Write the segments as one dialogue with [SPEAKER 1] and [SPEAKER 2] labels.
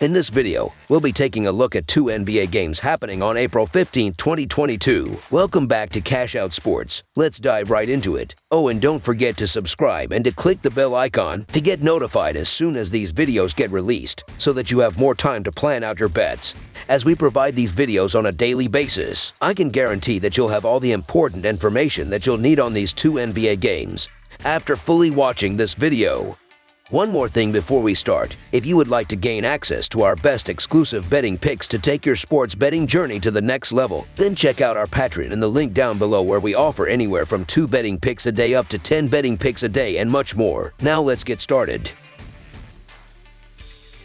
[SPEAKER 1] In this video, we'll be taking a look at two NBA games happening on April 15, 2022. Welcome back to Cash Out Sports. Let's dive right into it. Oh, and don't forget to subscribe and to click the bell icon to get notified as soon as these videos get released so that you have more time to plan out your bets. As we provide these videos on a daily basis, I can guarantee that you'll have all the important information that you'll need on these two NBA games after fully watching this video. One more thing before we start. If you would like to gain access to our best exclusive betting picks to take your sports betting journey to the next level, then check out our Patreon in the link down below, where we offer anywhere from 2 betting picks a day up to 10 betting picks a day and much more. Now let's get started.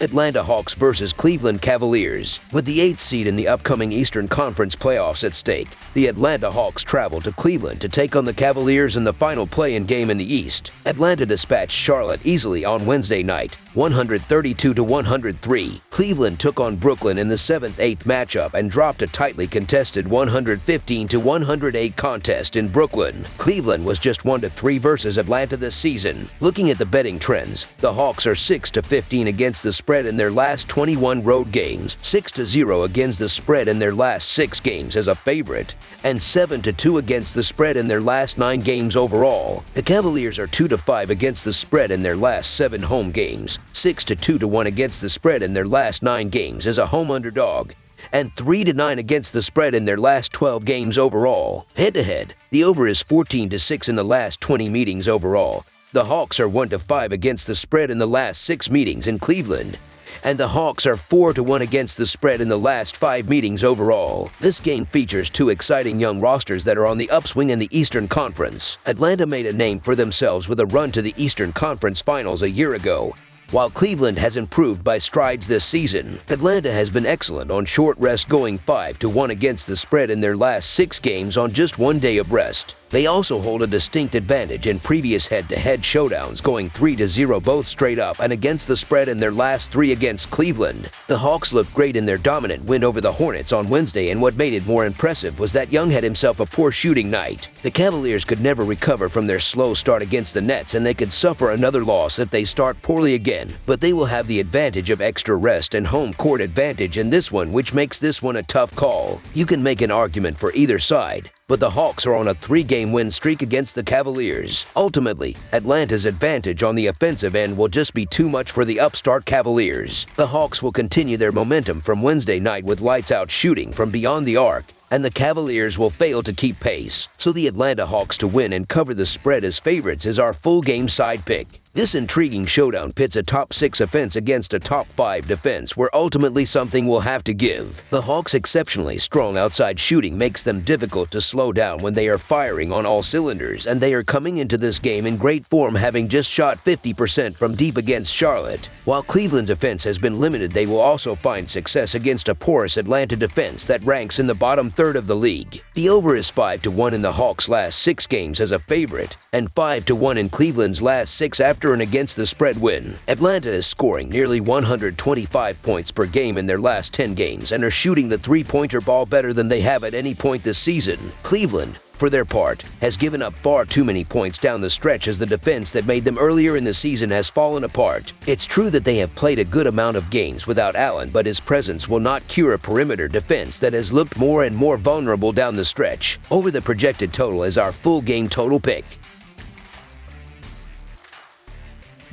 [SPEAKER 1] Atlanta Hawks versus Cleveland Cavaliers. With the 8th seed in the upcoming Eastern Conference playoffs at stake, the Atlanta Hawks travel to Cleveland to take on the Cavaliers in the final play-in game in the East. Atlanta dispatched Charlotte easily on Wednesday night, 132-103. Cleveland took on Brooklyn in the 7th-8th matchup and dropped a tightly contested 115-108 contest in Brooklyn. Cleveland was just 1-3 versus Atlanta this season. Looking at the betting trends, the Hawks are 6-15 against the spread in their last 21 road games, 6-0 against the spread in their last 6 games as a favorite, and 7-2 against the spread in their last 9 games overall. The Cavaliers are 2-5 against the spread in their last 7 home games, 6-2-1 against the spread in their last 9 games as a home underdog, and 3-9 against the spread in their last 12 games overall. Head-to-head, the over is 14-6 in the last 20 meetings overall. The Hawks are 1-5 against the spread in the last 6 meetings in Cleveland, and the Hawks are 4-1 against the spread in the last 5 meetings overall. This game features 2 exciting young rosters that are on the upswing in the Eastern Conference. Atlanta made a name for themselves with a run to the Eastern Conference Finals a year ago, while Cleveland has improved by strides this season. Atlanta has been excellent on short rest, going 5-1 against the spread in their last 6 games on just 1 day of rest. They also hold a distinct advantage in previous head-to-head showdowns, going 3-0 both straight up and against the spread in their last 3 against Cleveland. The Hawks looked great in their dominant win over the Hornets on Wednesday, and what made it more impressive was that Young had himself a poor shooting night. The Cavaliers could never recover from their slow start against the Nets, and they could suffer another loss if they start poorly again. But they will have the advantage of extra rest and home court advantage in this one, which makes this one a tough call. You can make an argument for either side, but the Hawks are on a 3-game win streak against the Cavaliers. Ultimately, Atlanta's advantage on the offensive end will just be too much for the upstart Cavaliers. The Hawks will continue their momentum from Wednesday night with lights-out shooting from beyond the arc, and the Cavaliers will fail to keep pace. So the Atlanta Hawks to win and cover the spread as favorites is our full game side pick. This intriguing showdown pits a top 6 offense against a top 5 defense, where ultimately something will have to give. The Hawks' exceptionally strong outside shooting makes them difficult to slow down when they are firing on all cylinders, and they are coming into this game in great form, having just shot 50% from deep against Charlotte. While Cleveland's offense has been limited, they will also find success against a porous Atlanta defense that ranks in the bottom third of the league. The over is 5-1 in the Hawks' last 6 games as a favorite, and 5-1 in Cleveland's last 6 after an against the spread win. Atlanta is scoring nearly 125 points per game in their last 10 games and are shooting the three-pointer ball better than they have at any point this season. Cleveland, for their part, has given up far too many points down the stretch as the defense that made them earlier in the season has fallen apart. It's true that they have played a good amount of games without Allen, but his presence will not cure a perimeter defense that has looked more and more vulnerable down the stretch. Over the projected total is our full game total pick.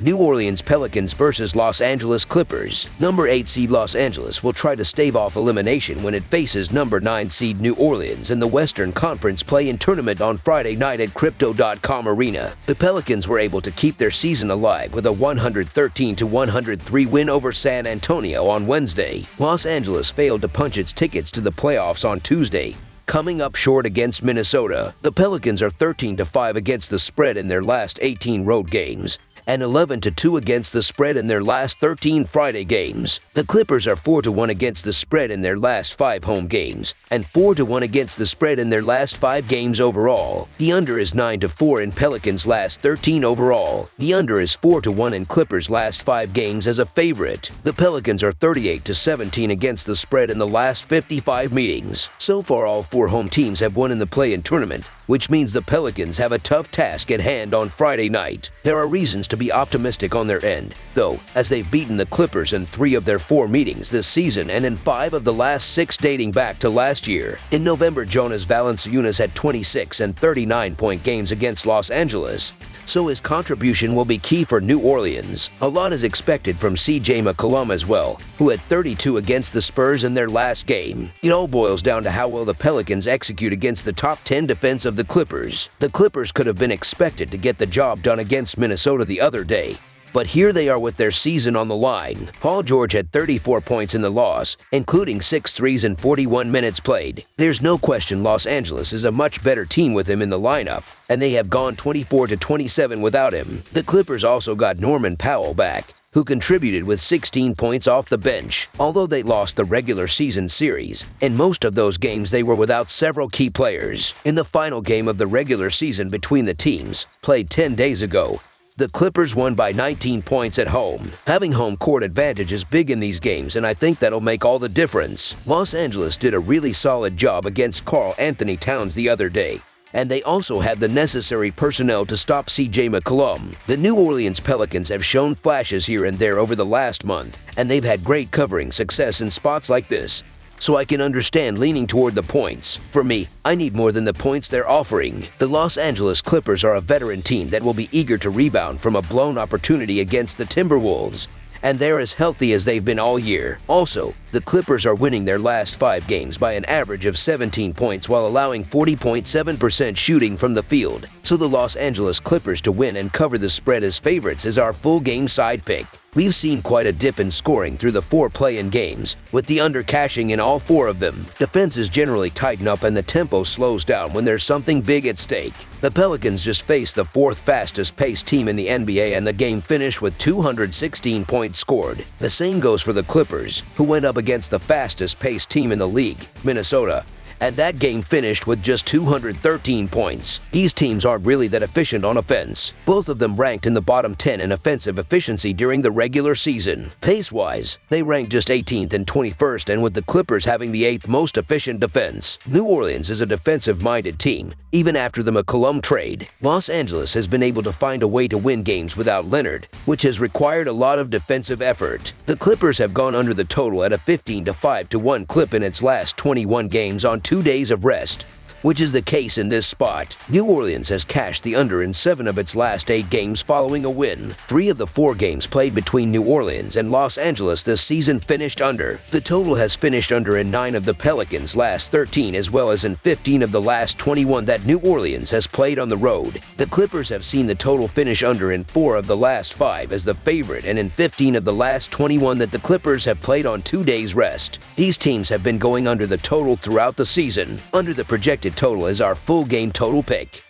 [SPEAKER 1] New Orleans Pelicans versus Los Angeles Clippers. Number 8 seed Los Angeles will try to stave off elimination when it faces number 9 seed New Orleans in the Western Conference play-in tournament on Friday night at Crypto.com Arena. The Pelicans were able to keep their season alive with a 113-103 win over San Antonio on Wednesday. Los Angeles failed to punch its tickets to the playoffs on Tuesday, coming up short against Minnesota. The Pelicans are 13-5 against the spread in their last 18 road games, and 11-2 against the spread in their last 13 Friday games. The Clippers are 4-1 against the spread in their last 5 home games, and 4-1 against the spread in their last 5 games overall. The under is 9-4 in Pelicans' last 13 overall. The under is 4-1 in Clippers' last 5 games as a favorite. The Pelicans are 38-17 against the spread in the last 55 meetings. So far, all 4 home teams have won in the play-in tournament, which means the Pelicans have a tough task at hand on Friday night. There are reasons to be optimistic on their end, though, as they've beaten the Clippers in 3 of their 4 meetings this season and in 5 of the last 6 dating back to last year. In November, Jonas Valanciunas had 26 and 39-point games against Los Angeles, so his contribution will be key for New Orleans. A lot is expected from CJ McCollum as well, who had 32 against the Spurs in their last game. It all boils down to how well the Pelicans execute against the top 10 defense of the Clippers. The Clippers could have been expected to get the job done against Minnesota the other day, but here they are with their season on the line. Paul George had 34 points in the loss, including 6 threes in 41 minutes played. There's no question Los Angeles is a much better team with him in the lineup, and they have gone 24-27 without him. The Clippers also got Norman Powell back, who contributed with 16 points off the bench. Although they lost the regular season series, in most of those games they were without several key players. In the final game of the regular season between the teams, played 10 days ago, the Clippers won by 19 points at home. Having home court advantage is big in these games, and I think that'll make all the difference. Los Angeles did a really solid job against Karl Anthony Towns the other day, and they also had the necessary personnel to stop CJ McCollum. The New Orleans Pelicans have shown flashes here and there over the last month, and they've had great covering success in spots like this, so I can understand leaning toward the points. For me, I need more than the points they're offering. The Los Angeles Clippers are a veteran team that will be eager to rebound from a blown opportunity against the Timberwolves, and they're as healthy as they've been all year. Also, the Clippers are winning their last 5 games by an average of 17 points while allowing 40.7% shooting from the field. So the Los Angeles Clippers to win and cover the spread as favorites is our full game side pick. We've seen quite a dip in scoring through the 4 play-in games, with the under cashing in all 4 of them. Defenses generally tighten up and the tempo slows down when there's something big at stake. The Pelicans just faced the 4th fastest paced team in the NBA and the game finished with 216 points scored. The same goes for the Clippers, who went up against the fastest paced team in the league, Minnesota, and that game finished with just 213 points. These teams aren't really that efficient on offense. Both of them ranked in the bottom 10 in offensive efficiency during the regular season. Pace-wise, they ranked just 18th and 21st, and with the Clippers having the 8th most efficient defense. New Orleans is a defensive-minded team, even after the McCollum trade. Los Angeles has been able to find a way to win games without Leonard, which has required a lot of defensive effort. The Clippers have gone under the total at a 15-5-1 clip in its last 21 games on 2 days of rest, which is the case in this spot. New Orleans has cashed the under in 7 of its last 8 games following a win. 3 of the 4 games played between New Orleans and Los Angeles this season finished under. The total has finished under in 9 of the Pelicans' last 13 as well as in 15 of the last 21 that New Orleans has played on the road. The Clippers have seen the total finish under in 4 of the last 5 as the favorite and in 15 of the last 21 that the Clippers have played on 2 days rest. These teams have been going under the total throughout the season. Under the projected total is our full game total pick.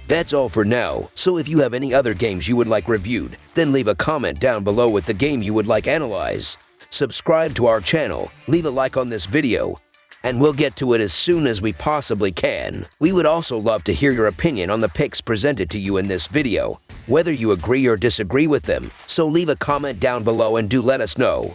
[SPEAKER 1] That's all for now, so if you have any other games you would like reviewed, then leave a comment down below with the game you would like analyzed. Subscribe to our channel, leave a like on this video, and we'll get to it as soon as we possibly can. We would also love to hear your opinion on the picks presented to you in this video, whether you agree or disagree with them, so leave a comment down below and do let us know.